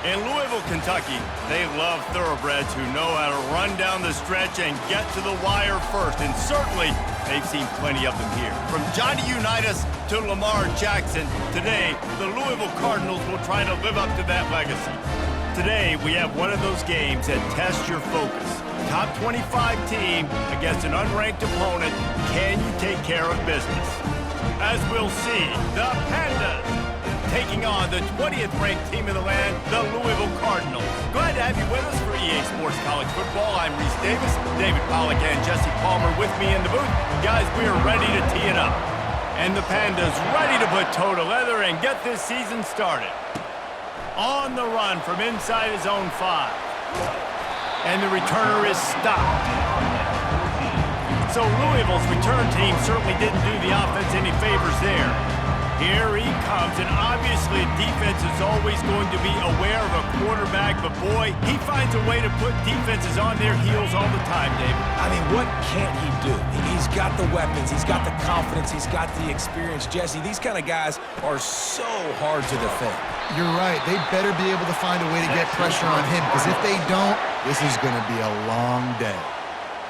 In Louisville, Kentucky, they love thoroughbreds who know how to run down the stretch and get to the wire first. And certainly, they've seen plenty of them here. From Johnny Unitas to Lamar Jackson, today, the Louisville Cardinals will try to live up to that legacy. Today, we have one of those games that tests your focus. Top 25 team against an unranked opponent. Can you take care of business? As we'll see, the Pandas taking on the 20th ranked team in the land, the Louisville Cardinals. Glad to have you with us for EA Sports College Football. I'm Reese Davis, David Pollack and Jesse Palmer with me in the booth. Guys, we are ready to tee it up. And the Pandas ready to put toe to leather and get this season started. On the run from inside his own 5. And the returner is stopped. So Louisville's return team certainly didn't do the offense any favors there. Here he comes, and obviously defense is always going to be aware of a quarterback, but boy, he finds a way to put defenses on their heels all the time, David. I mean, what can't he do? He's got the weapons, he's got the confidence, he's got the experience. Jesse, these kind of guys are so hard to defend. You're right. They better be able to find a way to get pressure on him, because if they don't, this is going to be a long day.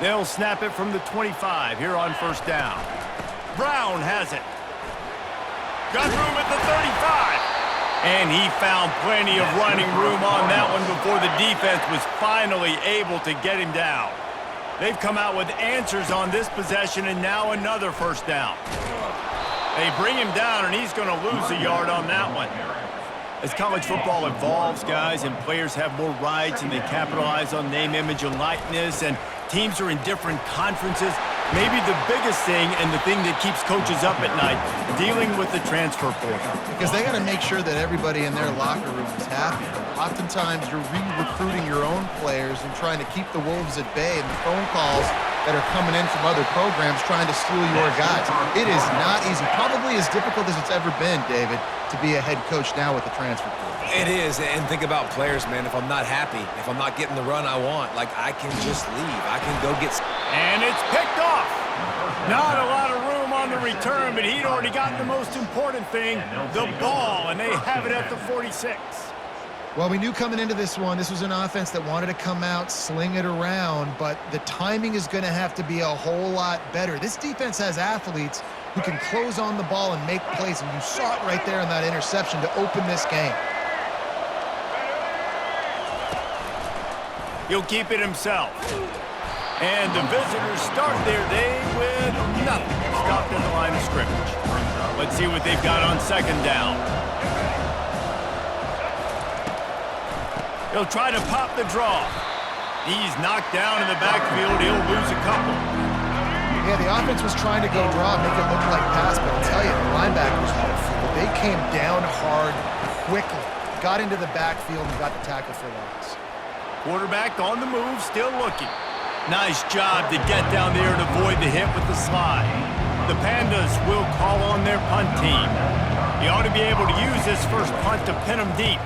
They'll snap it from the 25 here on first down. Brown has it. Got room at the 35. And he found plenty of running room on that one before the defense was finally able to get him down. They've come out with answers on this possession, and now another first down. They bring him down, and he's going to lose a yard on that one. As college football evolves, guys, and players have more rights, and they capitalize on name, image, and likeness, and teams are in different conferences, maybe the biggest thing and the thing that keeps coaches up at night, dealing with the transfer portal. Because they got to make sure that everybody in their locker room is happy. Oftentimes, you're re-recruiting your own players and trying to keep the Wolves at bay, and the phone calls that are coming in from other programs trying to steal your guys. It is not easy. Probably as difficult as it's ever been, David, to be a head coach now with the transfer portal. It is, and think about players, man. If I'm not happy, if I'm not getting the run I want, like, I can just leave. I can go get... And it's picked off. Not a lot of room on the return, but he'd already gotten the most important thing, the ball, and they have it at the 46. Well, we knew coming into this one, this was an offense that wanted to come out, sling it around, but the timing is going to have to be a whole lot better. This defense has athletes who can close on the ball and make plays, and you saw it right there in that interception to open this game. He'll keep it himself. And the visitors start their day with nothing. Stopped at the line of scrimmage. Let's see what they've got on second down. He'll try to pop the draw. He's knocked down in the backfield. He'll lose a couple. Yeah, the offense was trying to go draw, make it look like pass, but I'll tell you, the linebackers were fooled. They came down hard quickly, got into the backfield, and got the tackle for loss. Quarterback on the move, still looking. Nice job to get down there and avoid the hit with the slide. The Pandas will call on their punt team. He ought to be able to use this first punt to pin them deep.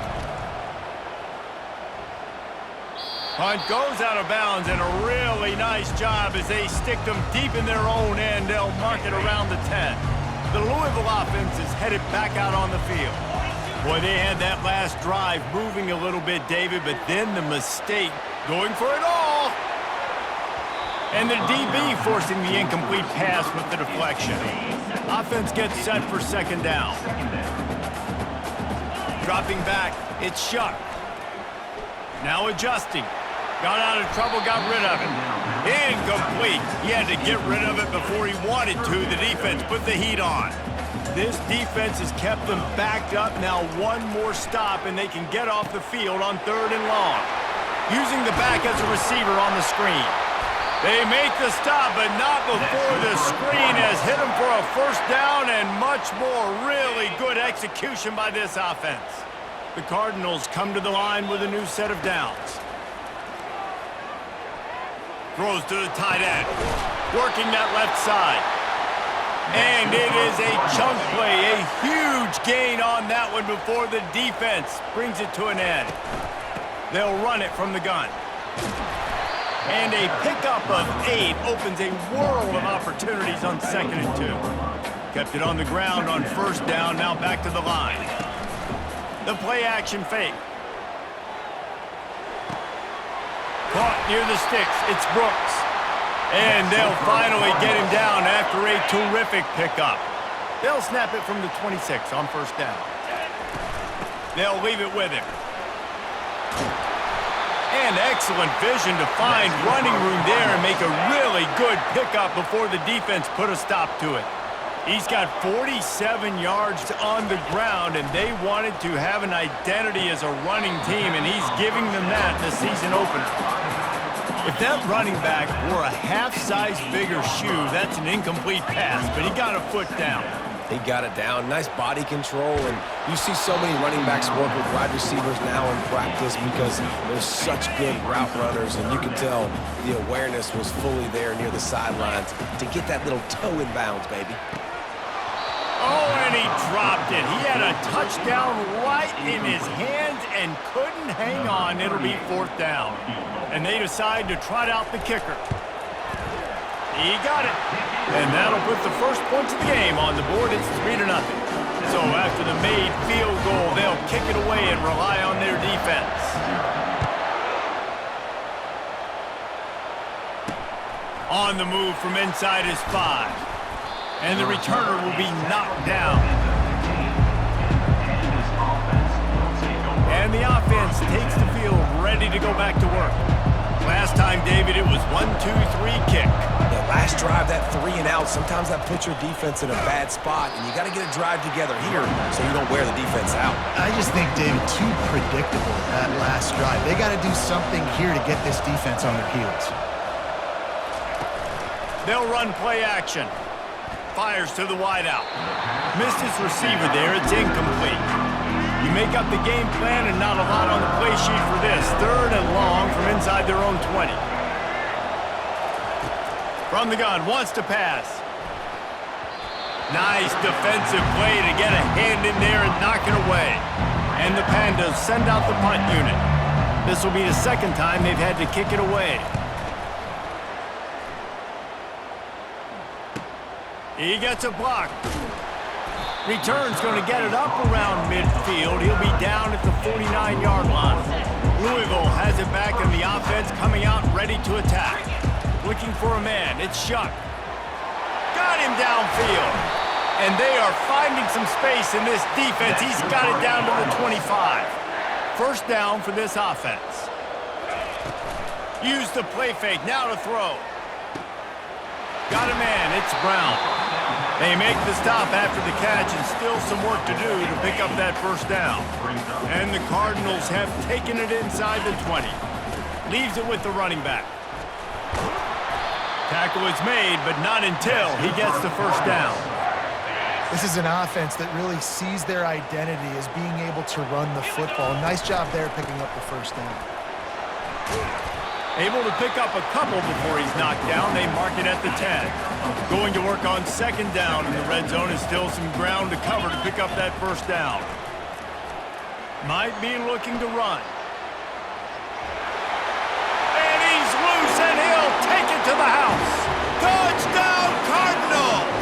Punt goes out of bounds, and a really nice job as they stick them deep in their own end. They'll mark it around the 10. The Louisville offense is headed back out on the field. Boy, they had that last drive moving a little bit, David, but then the mistake, going for it all. And the DB forcing the incomplete pass with the deflection. Offense gets set for second down. Dropping back, it's Shuck. Now adjusting. Got out of trouble, got rid of it. Incomplete. He had to get rid of it before he wanted to. The defense put the heat on. This defense has kept them backed up. Now one more stop, and they can get off the field on third and long. Using the back as a receiver on the screen. They make the stop, but not before the screen has hit them for a first down and much more. Really good execution by this offense. The Cardinals come to the line with a new set of downs. Throws to the tight end. Working that left side. And it is a chunk play, a huge gain on that one before the defense brings it to an end. They'll run it from the gun. And a pickup of 8 opens a world of opportunities on 2nd and 2. Kept it on the ground on first down, now back to the line. The play action fake. Caught near the sticks. It's Brooks. And they'll finally get him down after a terrific pickup. They'll snap it from the 26 on first down. They'll leave it with him. And excellent vision to find running room there and make a really good pickup before the defense put a stop to it. He's got 47 yards on the ground, and they wanted to have an identity as a running team, and he's giving them that in the season opener. If that running back wore a half-size bigger shoe, that's an incomplete pass, but he got a foot down. He got it down. Nice body control, and you see so many running backs work with wide receivers now in practice because they're such good route runners, and you can tell the awareness was fully there near the sidelines to get that little toe in bounds, baby. Oh, and he dropped it. He had a touchdown right in his hands and couldn't hang on. It'll be fourth down. And they decide to trot out the kicker. He got it. And that'll put the first points of the game on the board. It's 3-0. So after the made field goal, they'll kick it away and rely on their defense. On the move from inside his 5. And the returner will be knocked down. And the offense takes the field ready to go back to work. Last time, David, it was 1-2-3 kick. The last drive, that 3 and out, sometimes that puts your defense in a bad spot, and you got to get a drive together here so you don't wear the defense out. I just think, David, too predictable that last drive. They got to do something here to get this defense on their heels. They'll run play action. Fires to the wideout. Missed his receiver there. It's incomplete. You make up the game plan and not a lot on the play sheet for this. 3rd and long from inside their own 20. From the gun, wants to pass. Nice defensive play to get a hand in there and knock it away. And the Pandas send out the punt unit. This will be the second time they've had to kick it away. He gets a block. Return's going to get it up around midfield. He'll be down at the 49-yard line. Louisville has it back in the offense, coming out ready to attack. Looking for a man. It's Shuck. Got him downfield. And they are finding some space in this defense. He's got it down to the 25. First down for this offense. Use the play fake. Now to throw. Got a man. It's Brown. They make the stop after the catch, and still some work to do to pick up that first down. And the Cardinals have taken it inside the 20. Leaves it with the running back. Tackle is made, but not until he gets the first down. This is an offense that really sees their identity as being able to run the football. Nice job there picking up the first down. Able to pick up a couple before he's knocked down. They mark it at the 10. Going to work on second down in the red zone is still some ground to cover to pick up that first down. Might be looking to run. And he's loose, and he'll take it to the house. Touchdown, Cardinals!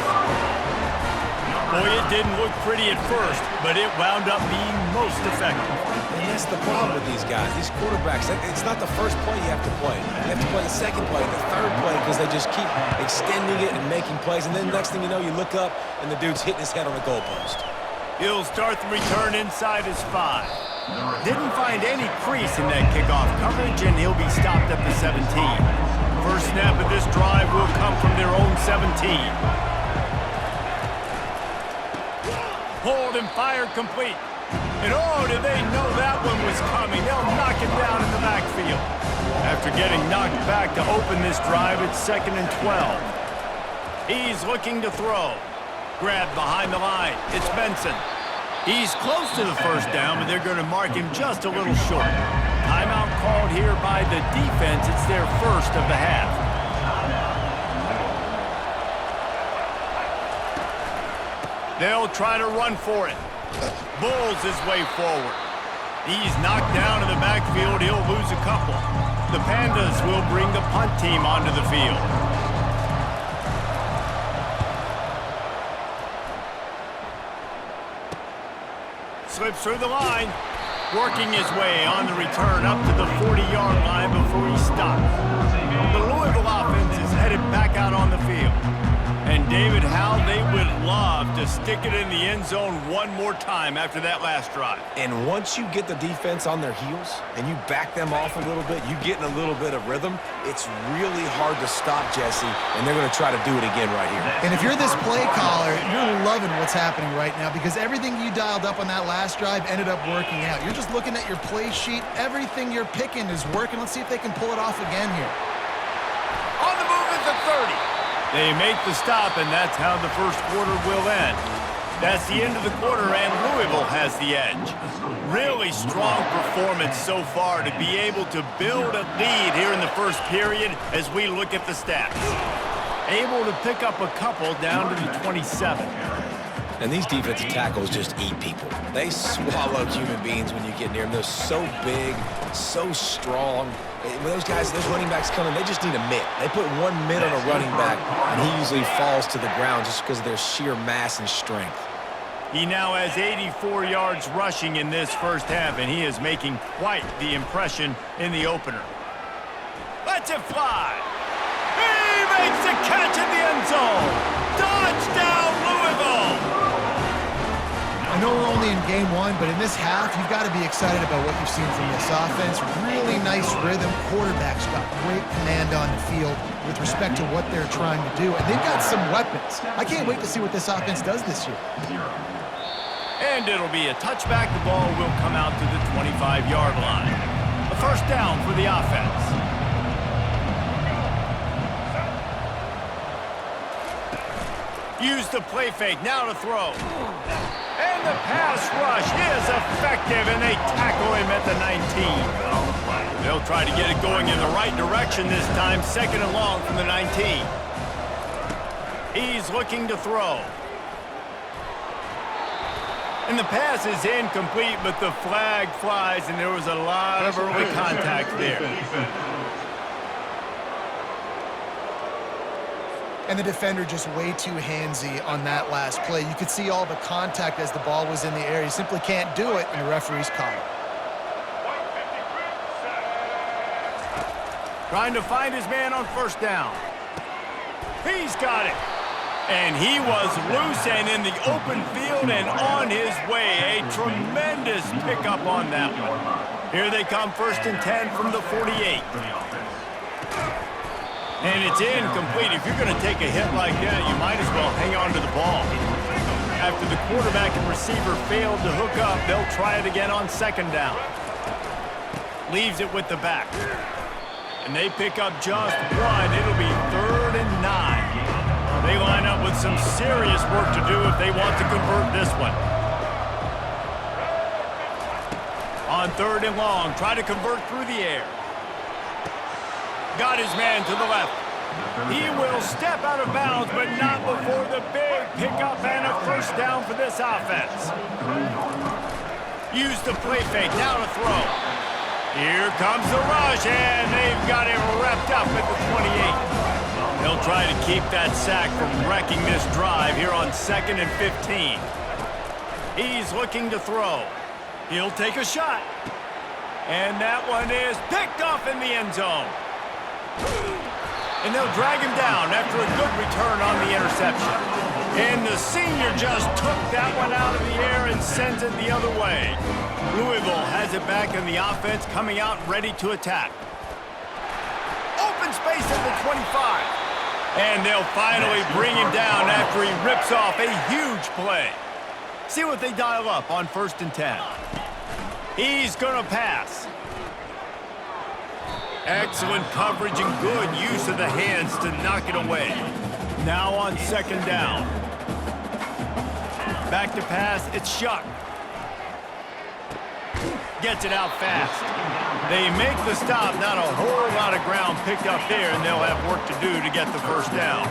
Boy, it didn't look pretty at first, but it wound up being most effective. And that's the problem with these guys, these quarterbacks. It's not the first play you have to play. You have to play the second play, the third play, because they just keep extending it and making plays. And then next thing you know, you look up, and the dude's hitting his head on the goalpost. He'll start the return inside his 5. Didn't find any crease in that kickoff coverage, and he'll be stopped at the 17. First snap of this drive will come from their own 17. Pulled and fired complete. And oh, did they know that one was coming. They'll knock him down in the backfield. After getting knocked back to open this drive, it's 2nd and 12. He's looking to throw. Grabbed behind the line. It's Benson. He's close to the first down, but they're going to mark him just a little short. Timeout called here by the defense. It's their first of the half. They'll try to run for it. Bulls his way forward. He's knocked down in the backfield. He'll lose a couple. The Pandas will bring the punt team onto the field. Slips through the line. working his way on the return up to the 40-yard line before he stopped. The Louisville offense is headed back out on the field. And David, how they would love to stick it in the end zone one more time after that last drive. And once you get the defense on their heels and you back them off a little bit, you get in a little bit of rhythm, it's really hard to stop, Jesse, and they're going to try to do it again right here. And if you're this play caller, you're loving what's happening right now because everything you dialed up on that last drive ended up working out. You're just looking at your play sheet. Everything you're picking is working. Let's see if they can pull it off again here. On the move at the 30. They make the stop, and that's how the first quarter will end. That's the end of the quarter, and Louisville has the edge. Really strong performance so far to be able to build a lead here in the first period as we look at the stats. Able to pick up a couple down to the 27. And these defensive tackles just eat people. They swallow human beings when you get near them. They're so big, so strong. When those guys, those running backs come in, they just need a mitt. They put 1 mitt on a running back, and he usually falls to the ground just because of their sheer mass and strength. He now has 84 yards rushing in this first half, and he is making quite the impression in the opener. Let's it fly. He makes the catch in the end zone. Touchdown, Louisville. I know we're only in game one, but in this half, you've got to be excited about what you've seen from this offense. Really nice rhythm. Quarterback's got great command on the field with respect to what they're trying to do. And they've got some weapons. I can't wait to see what this offense does this year. And it'll be a touchback. The ball will come out to the 25-yard line. A first down for the offense. Use the play fake. Now to throw. And the pass rush is effective, and they tackle him at the 19. They'll try to get it going in the right direction this time. Second and long from the 19. He's looking to throw. And the pass is incomplete, but the flag flies, and there was a lot of early contact there. And the defender just way too handsy on that last play. You could see all the contact as the ball was in the air. He simply can't do it, and the referee's caught it. Trying to find his man on first down. He's got it. And he was loose and in the open field and on his way. A tremendous pickup on that one. Here they come, first and 10 from the 48. And it's incomplete. If you're going to take a hit like that, you might as well hang on to the ball. After the quarterback and receiver failed to hook up, they'll try it again on second down. Leaves it with the back. And they pick up just one. It'll be 3rd and 9. They line up with some serious work to do if they want to convert this one. On 3rd and long, try to convert through the air. Got his man to the left. He will step out of bounds, but not before the big pickup and a first down for this offense. Use the play fake, now to throw. Here comes the rush, and they've got him wrapped up at the 28. They'll try to keep that sack from wrecking this drive here on 2nd and 15. He's looking to throw. He'll take a shot. And that one is picked off in the end zone. And they'll drag him down after a good return on the interception. And the senior just took that one out of the air and sends it the other way. Louisville has it back in the offense, coming out ready to attack. Open space at the 25. And they'll finally bring him down after he rips off a huge play. See what they dial up on 1st and 10. He's going to pass. Excellent coverage and good use of the hands to knock it away. Now on 2nd down. Back to pass, it's Shuck. Gets it out fast. They make the stop, not a whole lot of ground picked up there, and they'll have work to do to get the first down.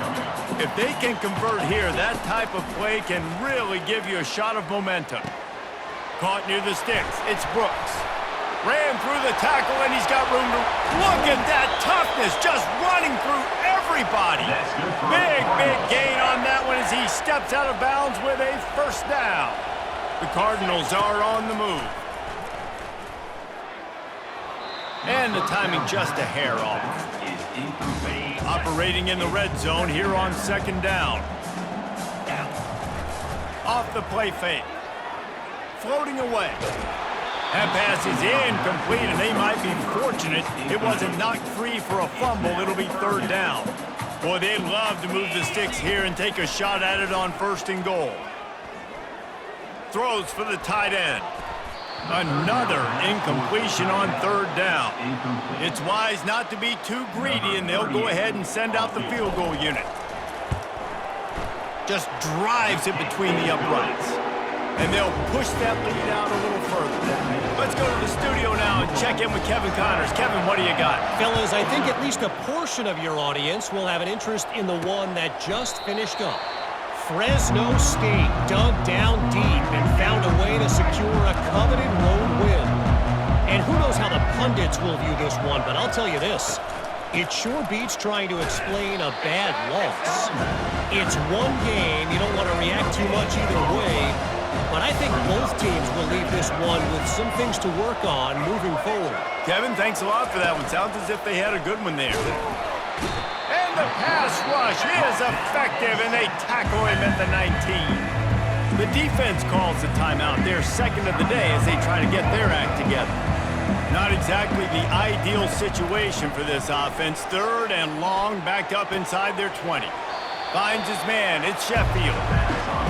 If they can convert here, that type of play can really give you a shot of momentum. Caught near the sticks, it's Brooks. Ran through the tackle, and he's got room to... Look at that toughness, just running through everybody. Big gain on that one as he steps out of bounds with a first down. The Cardinals are on the move. And the timing just a hair off. Operating in the red zone here on second down. Off the play fake. Floating away. That pass is incomplete, and they might be fortunate it wasn't knocked free for a fumble. It'll be third down. Boy, they'd love to move the sticks here and take a shot at it on first and goal. Throws for the tight end. Another incompletion on third down. It's wise not to be too greedy, and they'll go ahead and send out the field goal unit. Just drives it between the uprights. And they'll push that lead out a little further. Let's go to the studio now and check in with Kevin Connors. Kevin, what do you got? Fellas, I think at least a portion of your audience will have an interest in the one that just finished up. Fresno State dug down deep and found a way to secure a coveted road win. And who knows how the pundits will view this one, but I'll tell you this. It sure beats trying to explain a bad loss. It's one game. You don't want to react too much either way. But I think both teams will leave this one with some things to work on moving forward. Kevin, thanks a lot for that one. Sounds as if they had a good one there. And the pass rush is effective, and they tackle him at the 19. The defense calls the timeout, their second of the day, as they try to get their act together. Not exactly the ideal situation for this offense. Third and long, backed up inside their 20. Finds his man. It's Sheffield.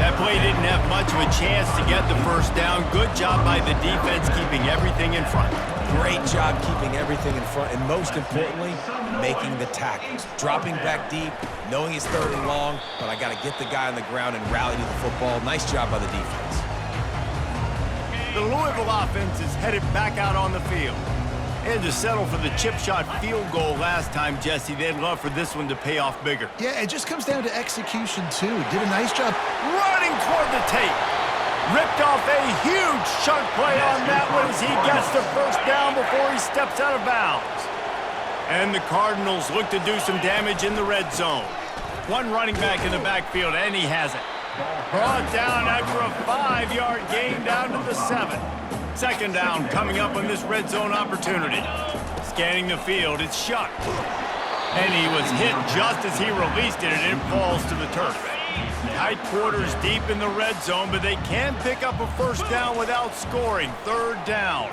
That play didn't have much of a chance to get the first down. Good job by the defense keeping everything in front. Great job keeping everything in front, and most importantly, making the tackles. Dropping back deep, knowing it's third and long, but I got to get the guy on the ground and rally to the football. Nice job by the defense. The Louisville offense is headed back out on the field. And to settle for the chip shot field goal last time, Jesse, they'd love for this one to pay off bigger. Yeah, it just comes down to execution, too. Did a nice job. Running toward the tape. Ripped off a huge chunk play on that one as he gets the first down before he steps out of bounds. And the Cardinals look to do some damage in the red zone. One running back in the backfield, and he has it. Brought down after a 5-yard gain down to the 7. Second down coming up on this red zone opportunity. Scanning the field, it's Shuck. And he was hit just as he released it, and it falls to the turf. Tight quarters deep in the red zone, but they can pick up a first down without scoring. Third down.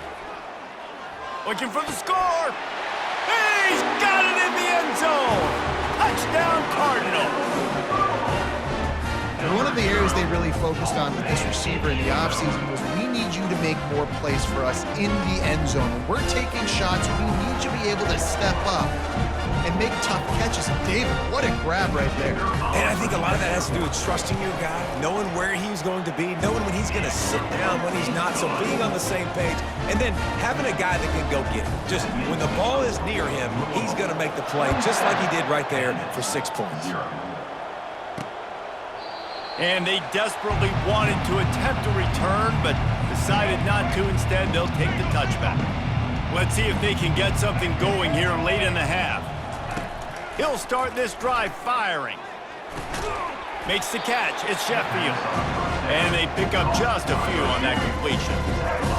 Looking for the score. He's got it in the end zone. Touchdown, Cardinals. And one of the areas they really focused on with this receiver in the offseason was we need you to make more plays for us in the end zone. When we're taking shots, we need you to be able to step up and make tough catches. And David, what a grab right there. And I think a lot of that has to do with trusting your guy, knowing where he's going to be, knowing when he's going to sit down, when he's not, so being on the same page, and then having a guy that can go get it. Just when the ball is near him, he's going to make the play, just like he did right there for 6 points. And they desperately wanted to attempt a return, but decided not to. Instead, they'll take the touchback. Let's see if they can get something going here late in the half. He'll start this drive firing. Makes the catch. It's Sheffield. And they pick up just a few on that completion.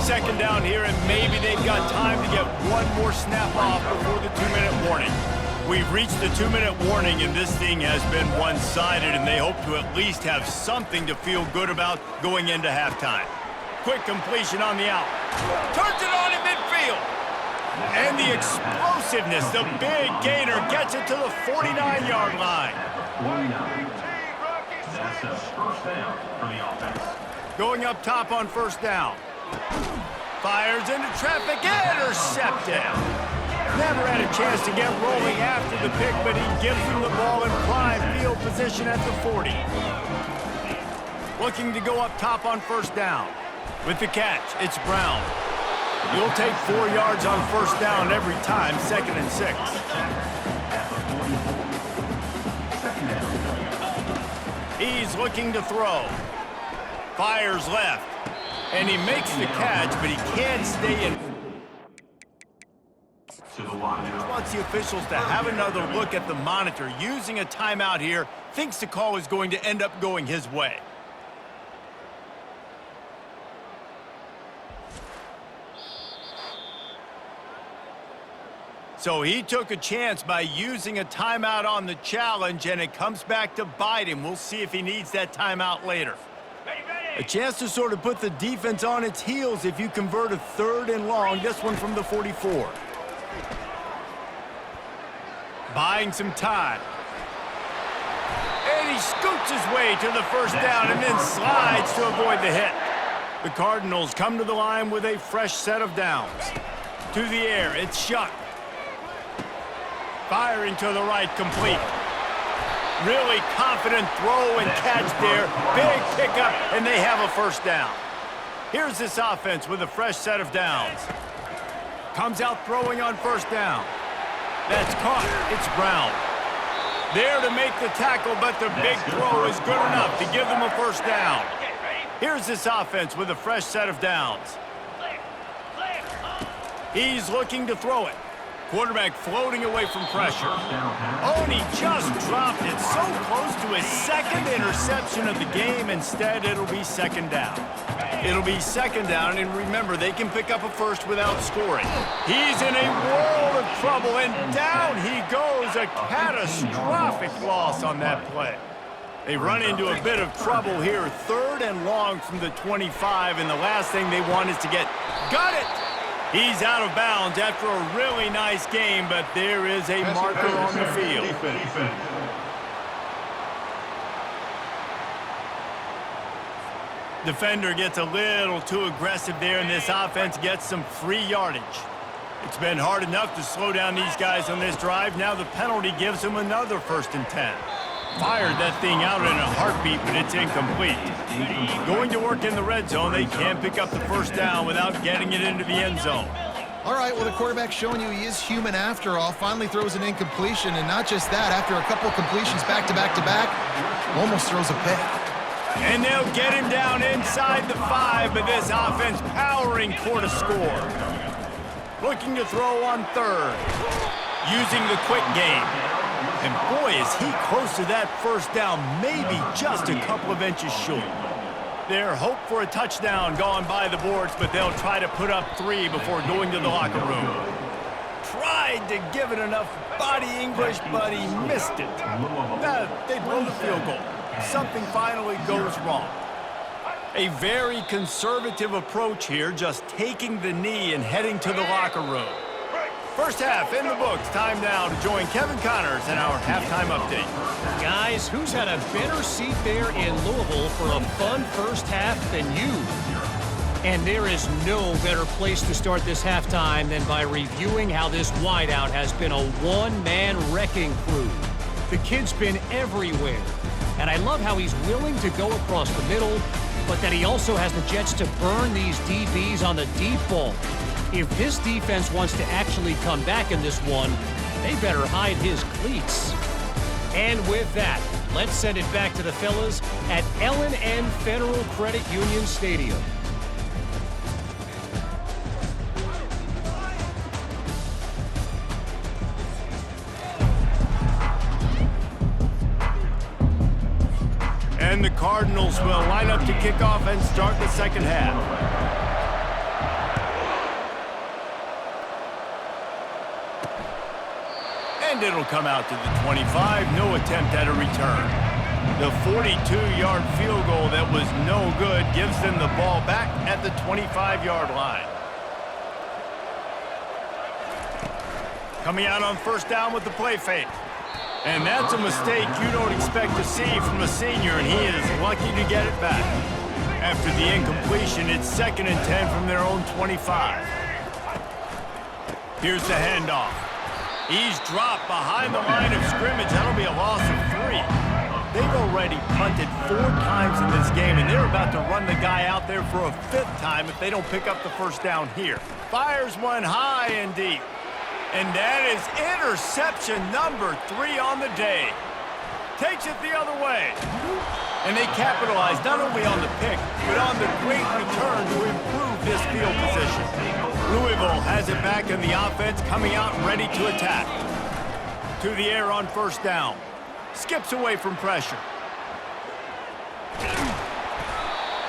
Second down here, and maybe they've got time to get one more snap off before the 2-minute warning. We've reached the 2-minute warning, and this thing has been one-sided, and they hope to at least have something to feel good about going into halftime. Quick completion on the out. Turns it on in midfield. And the explosiveness, the big gainer, gets it to the 49-yard line. That's a first down for the offense. Going up top on first down. Fires into traffic, intercepted. Never had a chance to get rolling after the pick, but he gives them the ball in prime field position at the 40. Looking to go up top on first down. With the catch, it's Brown. You'll take 4 yards on first down every time, 2nd and 6. He's looking to throw. Fires left. And he makes the catch, but he can't stay in. Wants the officials to have another look at the monitor. Using a timeout here, thinks the call is going to end up going his way. So he took a chance by using a timeout on the challenge, and it comes back to bite him. We'll see if he needs that timeout later. A chance to sort of put the defense on its heels if you convert a 3rd and long, this one from the 44. Buying some time. And he scoots his way to the first down and then slides to avoid the hit. The Cardinals come to the line with a fresh set of downs. To the air, it's Shuck. Firing to the right, complete. Really confident throw and catch there. Big pickup, and they have a first down. Here's this offense with a fresh set of downs. Comes out throwing on first down. That's caught. It's Brown. There to make the tackle, but the big throw is good enough to give them a first down. Here's this offense with a fresh set of downs. He's looking to throw it. Quarterback floating away from pressure. Oh, and he just dropped it. So close to his 2nd interception of the game. Instead, it'll be 2nd down. It'll be 2nd down, and remember, they can pick up a first without scoring. He's in a world of trouble, and down he goes. A catastrophic loss on that play. They run into a bit of trouble here. 3rd and long from the 25, and the last thing they want is to get... Got it! He's out of bounds after a really nice game, but there is a marker on the field. Defender gets a little too aggressive there, and this offense gets some free yardage. It's been hard enough to slow down these guys on this drive. Now the penalty gives them another 1st and 10. Fired that thing out in a heartbeat, but it's incomplete. Going to work in the red zone, they can't pick up the first down without getting it into the end zone. All right, well, the quarterback's showing you he is human after all. Finally throws an incompletion, and not just that, after a couple completions back-to-back-to-back, almost throws a pick. And they'll get him down inside the 5, but this offense powering toward a score. Looking to throw on 3rd. Using the quick game. And boy, is he close to that first down, maybe just a couple of inches short. Their hope for a touchdown gone by the boards, but they'll try to put up 3 before going to the locker room. Tried to give it enough body English, but he missed it. They blow the field goal. Something finally goes wrong. A very conservative approach here, just taking the knee and heading to the locker room. First half in the books. Time now to join Kevin Connors in our halftime update. Guys, who's had a better seat there in Louisville for a fun first half than you? And there is no better place to start this halftime than by reviewing how this wideout has been a one-man wrecking crew. The kid's been everywhere. And I love how he's willing to go across the middle, but that he also has the jets to burn these DBs on the deep ball. If this defense wants to actually come back in this one, they better hide his cleats. And with that, let's send it back to the fellas at L&N Federal Credit Union Stadium. And the Cardinals will line up to kick off and start the second half. And it'll come out to the 25. No attempt at a return. The 42-yard field goal that was no good gives them the ball back at the 25-yard line. Coming out on first down with the play fake. And that's a mistake you don't expect to see from a senior, and he is lucky to get it back. After the incompletion, it's 2nd and 10 from their own 25. Here's the handoff. He's dropped behind the line of scrimmage. That'll be a loss of 3. They've already punted 4 times in this game, and they're about to run the guy out there for a 5th time if they don't pick up the first down here. Fires one high and deep. And that is interception number 3 on the day. Takes it the other way. And they capitalize not only on the pick, but on the great return to improve this field position. Louisville has it back in the offense, coming out ready to attack. To the air on first down. Skips away from pressure.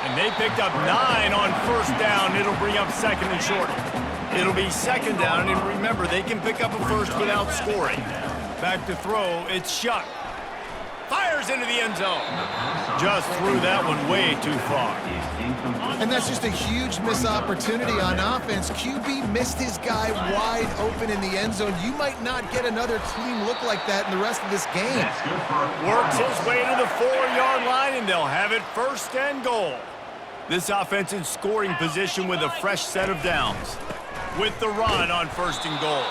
And they picked up 9 on first down. It'll bring up 2nd and short. It'll be second down, and remember, they can pick up a first without scoring. Back to throw, it's Shuck. Fires into the end zone. Just threw that one way too far. And that's just a huge missed opportunity on offense. QB missed his guy wide open in the end zone. You might not get another clean look like that in the rest of this game. Works his way to the 4-yard line, and they'll have it first and goal. This offense in scoring position with a fresh set of downs. With the run on first and goal.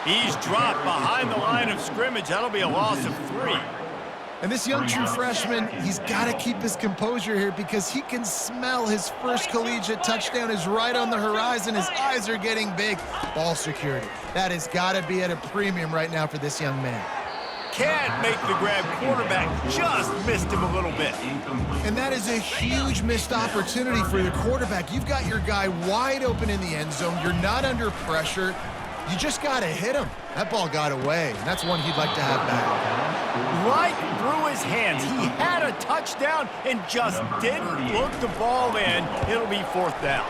He's dropped behind the line of scrimmage. That'll be a loss of 3. And this young true freshman, he's got to keep his composure here because he can smell his first collegiate touchdown is right on the horizon. His eyes are getting big. Ball security. That has got to be at a premium right now for this young man. Can't make the grab. Quarterback just missed him a little bit. And that is a huge missed opportunity for the quarterback. You've got your guy wide open in the end zone. You're not under pressure. You just got to hit him. That ball got away, and that's one he'd like to have back. Right through his hands. He had a touchdown and just didn't look the ball in. It'll be fourth down.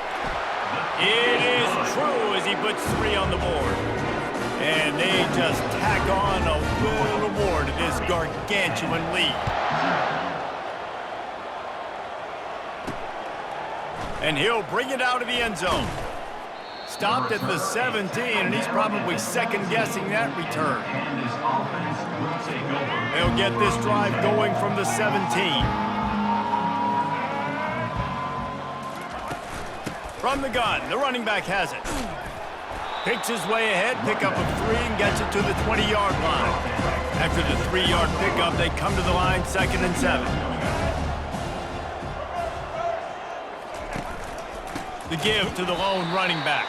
It is true as he puts 3 on the board. And they just tack on a little more to this gargantuan lead. And he'll bring it out of the end zone. Stopped at the 17, and he's probably second-guessing that return. They'll get this drive going from the 17. From the gun, the running back has it. Picks his way ahead, pickup of 3, and gets it to the 20-yard line. After the 3-yard pickup, they come to the line, 2nd and 7. The give to the lone running back.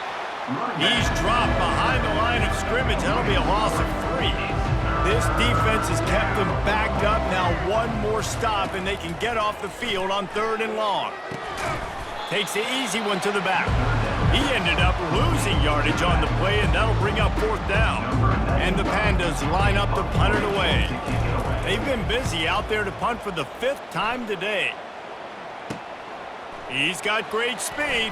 He's dropped behind the line of scrimmage. That'll be a loss of 3. This defense has kept them backed up. Now one more stop, and they can get off the field on 3rd and long. Takes the easy one to the back. He ended up losing yardage on the play, and that'll bring up 4th down. And the Pandas line up to punt it away. They've been busy out there to punt for the 5th time today. He's got great speed.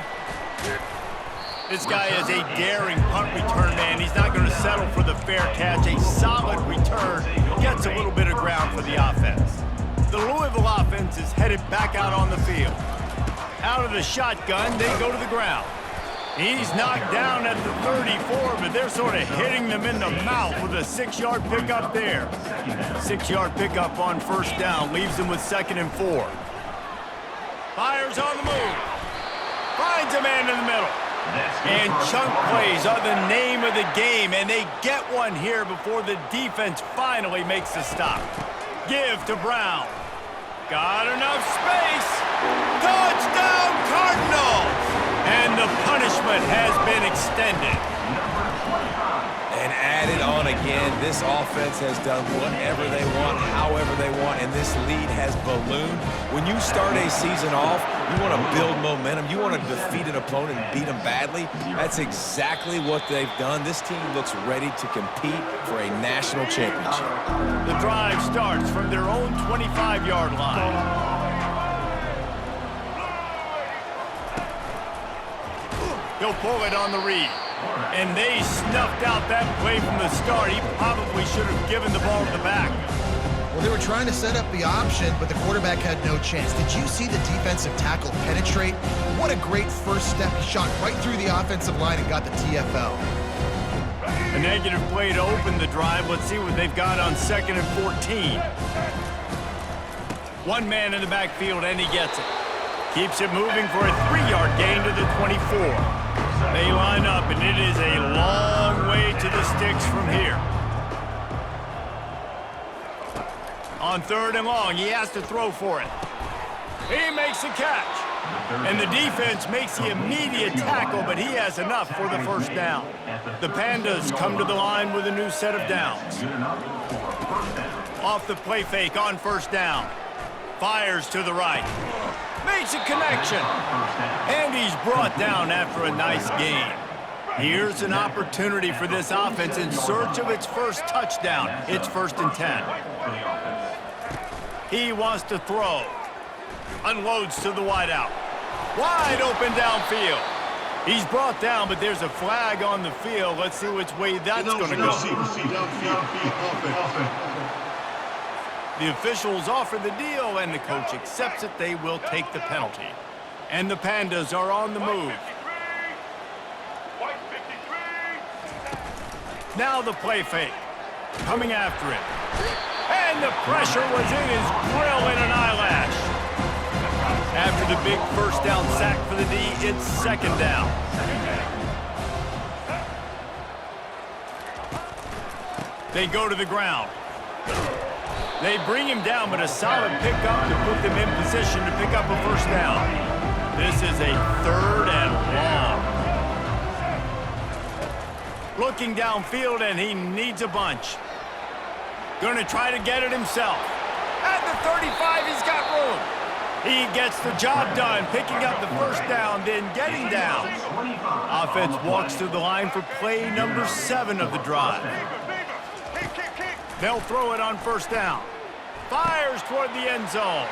This guy is a daring punt return man. He's not going to settle for the fair catch. A solid return gets a little bit of ground for the offense. The Louisville offense is headed back out on the field. Out of the shotgun, they go to the ground. He's knocked down at the 34, but they're sort of hitting them in the mouth with a 6-yard pickup there. 6-yard pickup on 1st down leaves them with 2nd and 4. Fires on the move. Finds a man in the middle. And chunk plays are the name of the game, and they get one here before the defense finally makes the stop. Give to Brown. Got enough space. Touchdown, Cardinals! And the punishment has been extended. And added on again, this offense has done whatever they want, however they want, and this lead has ballooned. When you start a season off, you want to build momentum. You want to defeat an opponent and beat them badly. That's exactly what they've done. This team looks ready to compete for a national championship. The drive starts from their own 25-yard line. He'll pull it on the read. And they snuffed out that play from the start. He probably should have given the ball to the back. Well, they were trying to set up the option, but the quarterback had no chance. Did you see the defensive tackle penetrate? What a great first step. He shot right through the offensive line and got the TFL. A negative play to open the drive. Let's see what they've got on 2nd and 14. One man in the backfield, and he gets it. Keeps it moving for a 3-yard gain to the 24. They line up, and it is a long way to the sticks from here. On 3rd and long, he has to throw for it. He makes the catch. And the defense makes the immediate tackle, but he has enough for the 1st down. The Pandas come to the line with a new set of downs. Off the play fake on 1st down. Fires to the right. Makes a connection. And he's brought down after a nice gain. Here's an opportunity for this offense in search of its first touchdown. It's 1st and 10. He wants to throw. Unloads to the wideout. Wide open downfield. He's brought down, but there's a flag on the field. Let's see which way that's going to go. The officials offer the deal, and the coach accepts it. They will take the penalty. And the Pandas are on the move. Now the play fake. Coming after him. And the pressure was in his grill in an eyelash. After the big first down sack for the D, it's second down. They go to the ground. They bring him down, but a solid pickup to put them in position to pick up a first down. This is a 3rd and long. Looking downfield, and he needs a bunch. Going to try to get it himself. At the 35, he's got room. He gets the job done, picking up the first down, then getting down. Offense walks to the line for play number 7 of the drive. They'll throw it on first down. Fires toward the end zone.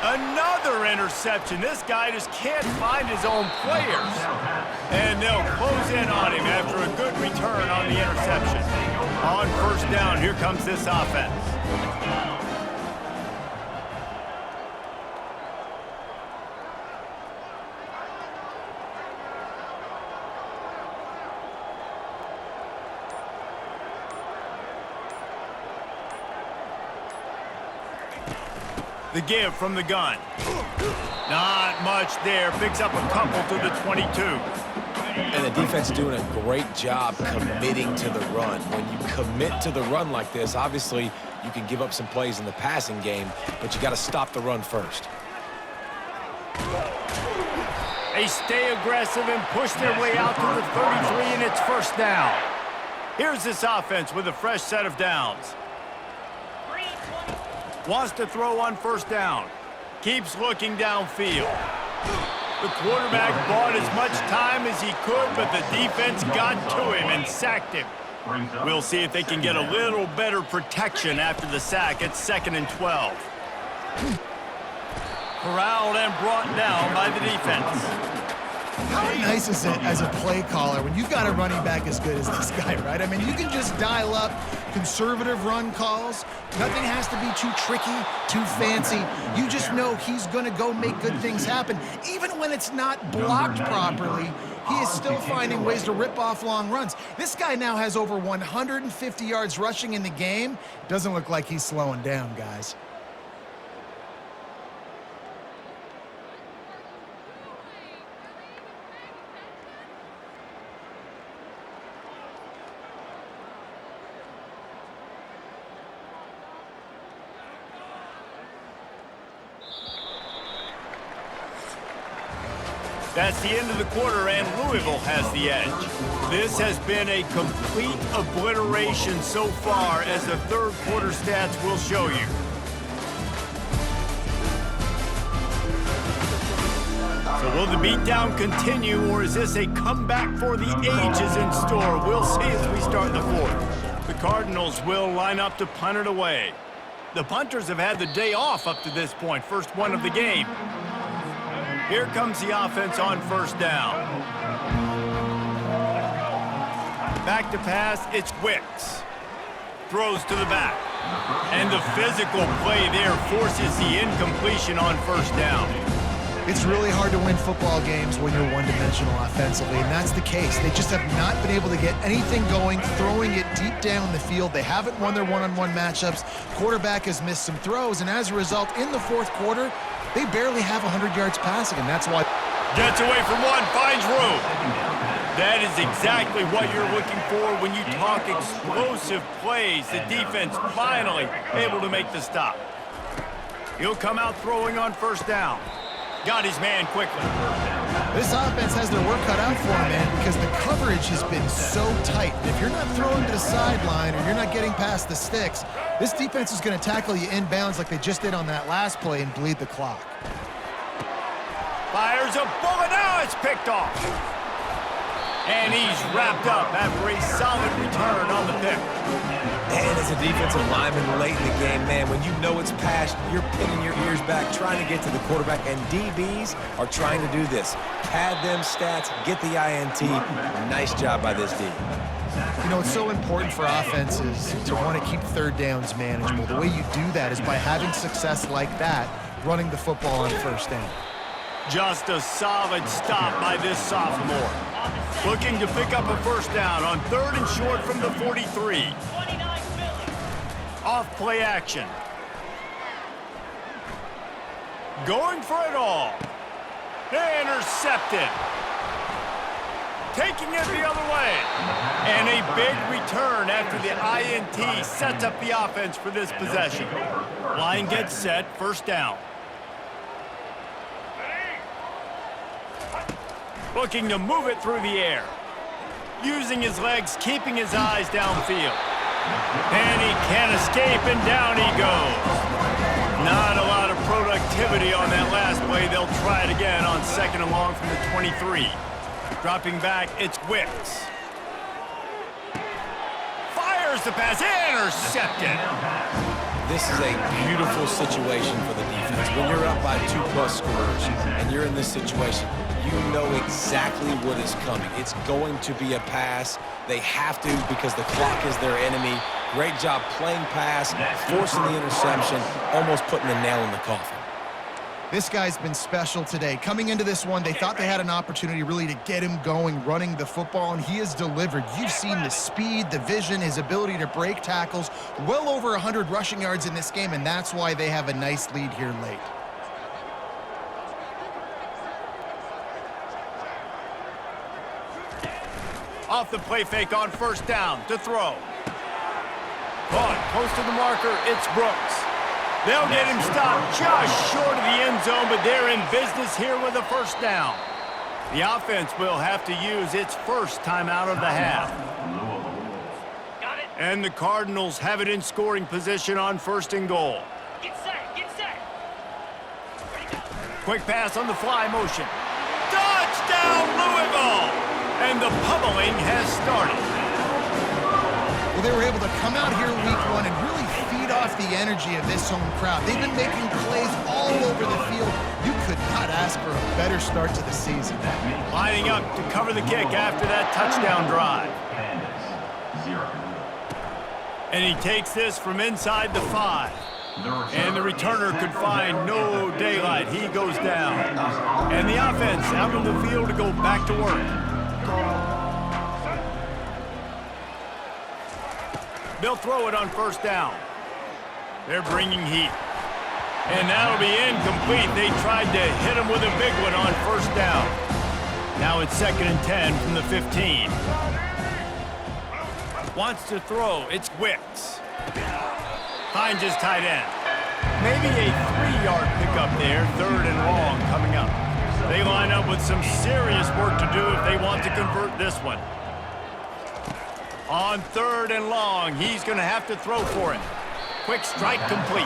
Another interception. This guy just can't find his own players. And they'll close in on him after a good return on the interception. On first down, here comes this offense. The give from the gun. Not much there. Picks up a couple to the 22. And the defense doing a great job committing to the run. When you commit to the run like this, obviously you can give up some plays in the passing game, but you got to stop the run first. They stay aggressive and push their way out to the 33, and it's first down. Here's this offense with a fresh set of downs. Wants to throw on first down. Keeps looking downfield. The quarterback bought as much time as he could, but the defense got to him and sacked him. We'll see if they can get a little better protection after the sack. It's 2nd and 12. Corralled and brought down by the defense. How nice is it as a play caller when you've got a running back as good as this guy, right? I mean, you can just dial up conservative run calls. Nothing has to be too tricky, too fancy. You just know he's going to go make good things happen. Even when it's not blocked properly, he is still finding ways to rip off long runs. This guy now has over 150 yards rushing in the game. Doesn't look like he's slowing down, guys. That's the end of the quarter, and Louisville has the edge. This has been a complete obliteration so far, as the third quarter stats will show you. So will the beatdown continue, or is this a comeback for the ages in store? We'll see as we start the fourth. The Cardinals will line up to punt it away. The punters have had the day off up to this point, first one of the game. Here comes the offense on first down. Back to pass, it's Wicks. Throws to the back. And the physical play there forces the incompletion on first down. It's really hard to win football games when you're one-dimensional offensively, and that's the case. They just have not been able to get anything going, throwing it deep down the field. They haven't won their one-on-one matchups. Quarterback has missed some throws, and as a result, in the fourth quarter, they barely have 100 yards passing, and that's why. Gets away from one, finds room. That is exactly what you're looking for when you talk explosive plays. The defense finally able to make the stop. He'll come out throwing on first down. Got his man quickly. This offense has their work cut out for them, man, because the coverage has been so tight. And if you're not throwing to the sideline or you're not getting past the sticks, this defense is going to tackle you inbounds like they just did on that last play and bleed the clock. Fires a bullet. Now it's picked off. And he's wrapped up after a solid return on the pick. And as a defensive lineman late in the game, man, when you know it's passed, you're pinning your ears back, trying to get to the quarterback, and DBs are trying to do this. Pad them stats, get the INT. Nice job by this D. You know, it's so important for offenses to want to keep third downs manageable. The way you do that is by having success like that, running the football on first down. Just a solid stop by this sophomore. Looking to pick up a first down on 3rd and short from the 43. Off play action. Going for it all. Intercepted. Taking it the other way. And a big return after the INT sets up the offense for this possession. Line gets set, first down. Looking to move it through the air. Using his legs, keeping his eyes downfield. And he can't escape, and down he goes. Not a lot of productivity on that last play. They'll try it again on 2nd and long from the 23. Dropping back, it's Wicks. Fires the pass, intercepted. This is a beautiful situation for the defense. When you're up by 2+ scores and you're in this situation, you know exactly what is coming. It's going to be a pass. They have to because the clock is their enemy. Great job playing pass, forcing the interception, almost putting the nail in the coffin. This guy's been special today. Coming into this one, they thought they had an opportunity really to get him going, running the football, and he has delivered. You've seen the speed, the vision, his ability to break tackles, well over 100 rushing yards in this game, and that's why they have a nice lead here late. Off the play fake on first down to throw. Caught close to the marker, it's Brooks. They'll get him stopped just short of the end zone, but they're in business here with a first down. The offense will have to use its first timeout of the half. And the Cardinals have it in scoring position on 1st and goal. Get set, get set. Quick pass on the fly motion. Touchdown, Louisville! And the pummeling has started. Well, they were able to come out here week 1 and really feed off the energy of this home crowd. They've been making plays all over the field. You could not ask for a better start to the season. Lining up to cover the kick after that touchdown drive. And he takes this from inside the 5. And the returner could find no daylight. He goes down. And the offense out on the field to go back to work. They'll throw it on first down. They're bringing heat. And that'll be incomplete. They tried to hit him with a big one on first down. Now it's 2nd and 10 from the 15. Wants to throw. It's Wicks. Finds his tight end. Maybe a 3-yard pickup there. 3rd and long coming up. They line up with some serious work to do if they want to convert this one. On 3rd and long, he's going to have to throw for it. Quick strike complete.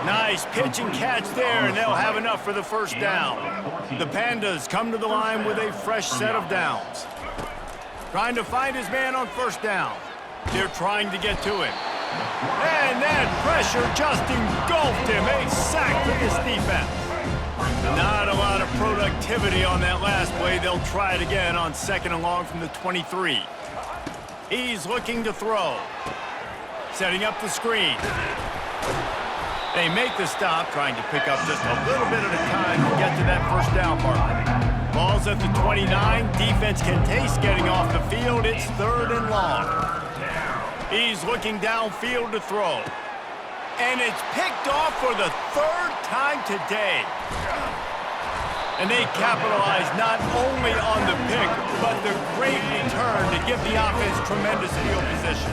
Nice pitch and catch there, and they'll have enough for the first down. The Pandas come to the line with a fresh set of downs. Trying to find his man on first down. They're trying to get to him. And that pressure just engulfed him. A sack for this defense. Not a lot of productivity on that last play. They'll try it again on 2nd and long from the 23. He's looking to throw. Setting up the screen. They make the stop, trying to pick up just a little bit at a time to get to that first down marker. Ball's at the 29. Defense can taste getting off the field. It's 3rd and long. He's looking downfield to throw. And it's picked off for the 3rd time today. And they capitalize not only on the pick, but the great return to give the offense tremendous field position.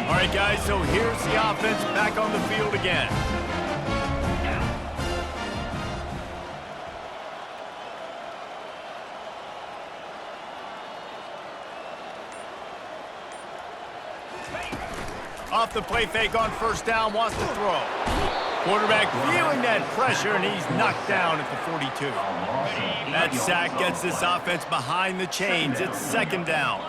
All right, guys, so here's the offense back on the field again. Off the play fake on first down, wants to throw. Quarterback feeling that pressure, and he's knocked down at the 42. That sack gets this offense behind the chains. It's second down.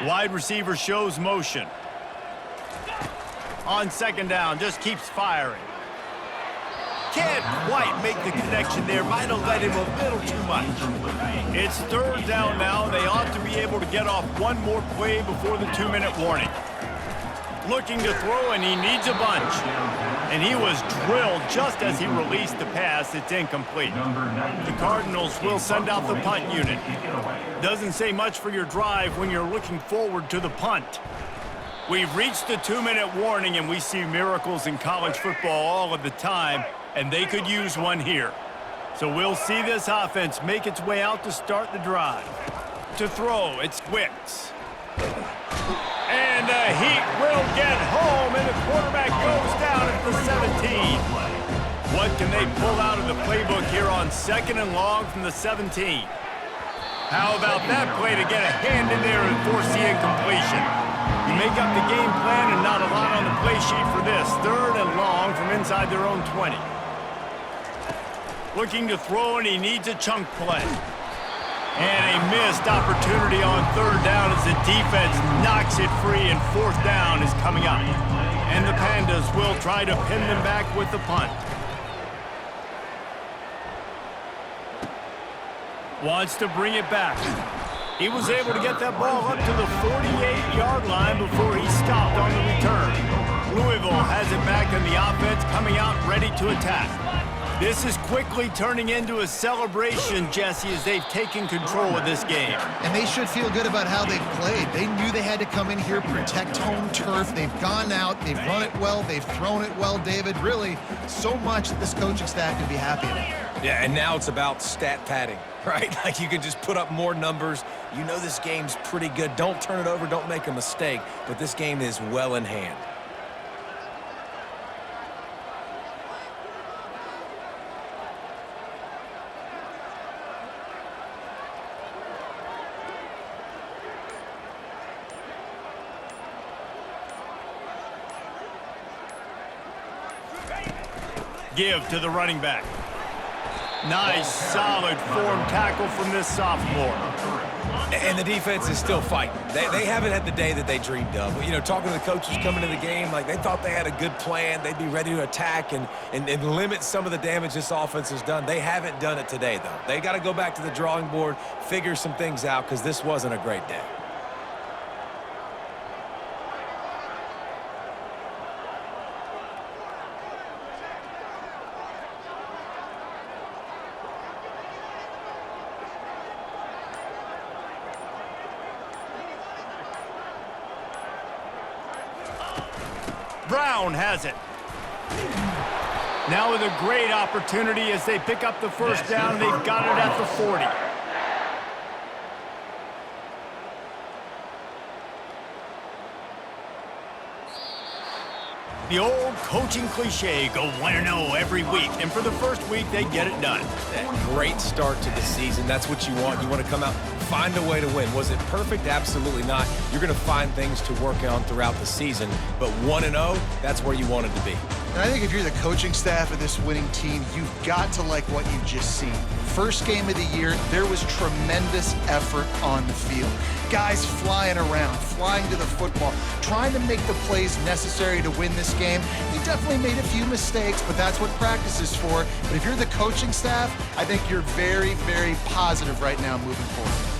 Wide receiver shows motion. On second down, just keeps firing. Can't quite make the connection there. Might have let him a little too much. It's third down now. They ought to be able to get off one more play before the 2-minute warning. Looking to throw, and he needs a bunch. And he was drilled just as he released the pass. It's incomplete. The Cardinals will send out the punt unit. Doesn't say much for your drive when you're looking forward to the punt. We've reached the 2-minute warning, and we see miracles in college football all of the time, and they could use one here. So we'll see this offense make its way out to start the drive. To throw, it's Wicks. And the Heat will get home, and the quarterback goes down at the 17. What can they pull out of the playbook here on second and long from the 17? How about that play to get a hand in there and force the incompletion? You make up the game plan and not a lot on the play sheet for this. Third and long from inside their own 20. Looking to throw, and he needs a chunk play. And a missed opportunity on third down as the defense knocks it free, and fourth down is coming up. And the Pandas will try to pin them back with the punt. Wants to bring it back. He was able to get that ball up to the 48-yard line before he stopped on the return. Louisville has it back, and the offense coming out ready to attack. This is quickly turning into a celebration, Jesse, as they've taken control of this game. And they should feel good about how they've played. They knew they had to come in here, protect home turf. They've gone out, they've run it well, they've thrown it well, David. Really, so much that this coaching staff can be happy about. Yeah, and now it's about stat padding, right? Like you can just put up more numbers. You know this game's pretty good. Don't turn it over, don't make a mistake, but this game is well in hand. Give to the running back. Nice, solid form tackle from this sophomore. And the defense is still fighting. They haven't had the day that they dreamed of. You know, talking to the coaches coming to the game, like they thought they had a good plan. They'd be ready to attack and limit some of the damage this offense has done. They haven't done it today, though. They got to go back to the drawing board, figure some things out, because this wasn't a great day. Brown has it. Now with a great opportunity as they pick up the first down. They've got it at the 40. The old coaching cliche, go 1-0 every week. And for the first week, they get it done. Great start to the season. That's what you want. You want to come out, find a way to win. Was it perfect? Absolutely not. You're going to find things to work on throughout the season. But 1-0, that's where you wanted to be. And I think if you're the coaching staff of this winning team, you've got to like what you've just seen. First game of the year, there was tremendous effort on the field. Guys flying around, flying to the football, trying to make the plays necessary to win this game. They definitely made a few mistakes, but that's what practice is for. But if you're the coaching staff, I think you're very, very positive right now moving forward.